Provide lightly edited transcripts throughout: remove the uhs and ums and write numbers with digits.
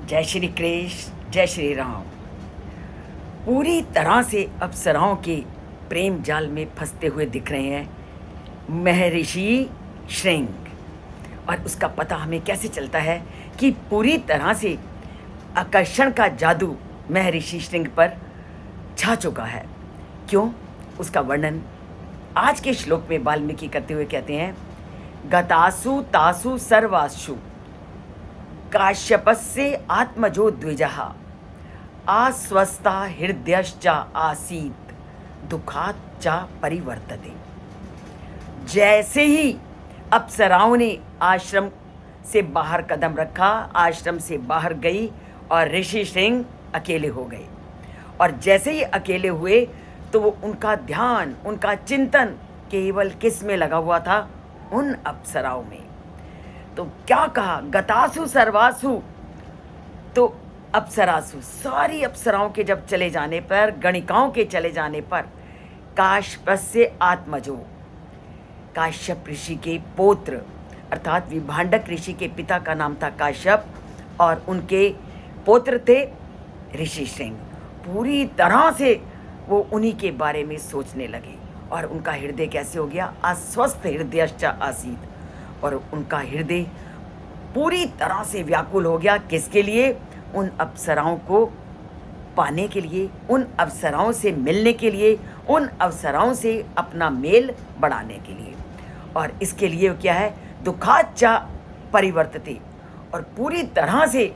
जय श्री कृष्ण, जय श्री राम। पूरी तरह से अप्सराओं के प्रेम जाल में फंसते हुए दिख रहे हैं महर्षि श्रृंग। और उसका पता हमें कैसे चलता है कि पूरी तरह से आकर्षण का जादू महर्षि श्रृंग पर छा चुका है। क्यों? उसका वर्णन आज के श्लोक में वाल्मीकि करते हुए कहते हैं, गतासु तासु सर्वासु काश्यपस्य आत्मजो द्विजः आस्वस्था हृदयश्च आसीत दुखात् च परिवर्तते। जैसे ही अप्सराओं ने आश्रम से बाहर कदम रखा, आश्रम से बाहर गई और ऋषि श्रृंग अकेले हो गए। और जैसे ही अकेले हुए तो वो उनका ध्यान, उनका चिंतन केवल किस में लगा हुआ था? उन अप्सराओं में। तो क्या कहा? गतासु सर्वासु, तो अप्सरासु, सारी अप्सराओं के जब चले जाने पर, गणिकाओं के चले जाने पर, काश्यपस्य आत्मजो, काश्यप ऋषि के पौत्र अर्थात विभांडक ऋषि के पिता का नाम था काश्यप और उनके पौत्र थे ऋषि श्रृंग। पूरी तरह से वो उन्हीं के बारे में सोचने लगे और उनका हृदय कैसे हो गया? अस्वस्थ हृदयश्च आसीत, और उनका हृदय पूरी तरह से व्याकुल हो गया। किसके लिए? उन अप्सराओं को पाने के लिए, उन अप्सराओं से मिलने के लिए, उन अप्सराओं से अपना मेल बढ़ाने के लिए। और इसके लिए क्या है? दुखाच्च परिवर्तते, और पूरी तरह से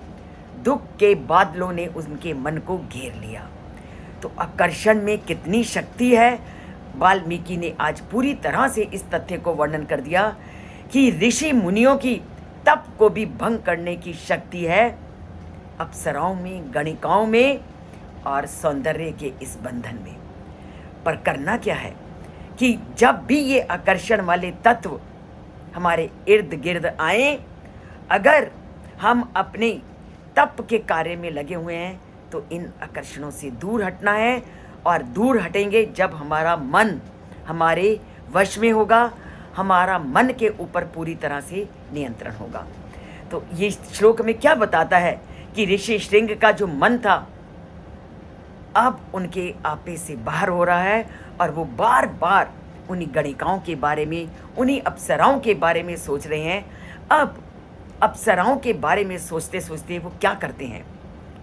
दुख के बादलों ने उनके मन को घेर लिया। तो आकर्षण में कितनी शक्ति है, वाल्मीकि ने आज पूरी तरह से इस तथ्य को वर्णन कर दिया कि ऋषि मुनियों की तप को भी भंग करने की शक्ति है अप्सराओं में, गणिकाओं में और सौंदर्य के इस बंधन में। पर करना क्या है कि जब भी ये आकर्षण वाले तत्व हमारे इर्द गिर्द आए, अगर हम अपने तप के कार्य में लगे हुए हैं तो इन आकर्षणों से दूर हटना है। और दूर हटेंगे जब हमारा मन हमारे वश में होगा, हमारा मन के ऊपर पूरी तरह से नियंत्रण होगा। तो ये श्लोक में क्या बताता है कि ऋषि श्रृंग का जो मन था अब उनके आपे से बाहर हो रहा है और वो बार बार उन्हीं गणिकाओं के बारे में, उन्हीं अप्सराओं के बारे में सोच रहे हैं। अब अप्सराओं के बारे में सोचते सोचते वो क्या करते हैं,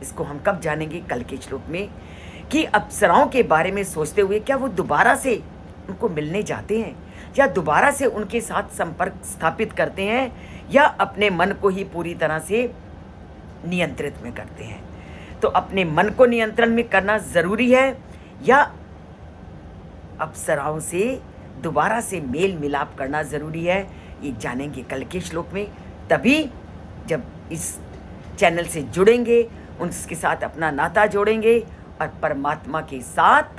इसको हम कब जानेंगे? कल के श्लोक में, कि अप्सराओं के बारे में सोचते हुए क्या वो दोबारा से उनको मिलने जाते हैं या दोबारा से उनके साथ संपर्क स्थापित करते हैं या अपने मन को ही पूरी तरह से नियंत्रित में करते हैं। तो अपने मन को नियंत्रण में करना ज़रूरी है या अप्सराओं से दोबारा से मेल मिलाप करना ज़रूरी है, ये जानेंगे कल के श्लोक में। तभी जब इस चैनल से जुड़ेंगे, उनके साथ अपना नाता जोड़ेंगे और परमात्मा के साथ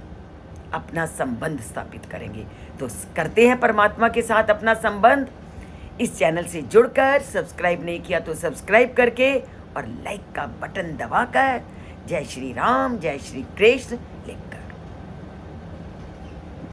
अपना संबंध स्थापित करेंगे। तो करते हैं परमात्मा के साथ अपना संबंध इस चैनल से जुड़कर। सब्सक्राइब नहीं किया तो सब्सक्राइब करके और लाइक का बटन दबाकर जय श्री राम, जय श्री कृष्ण लिखकर।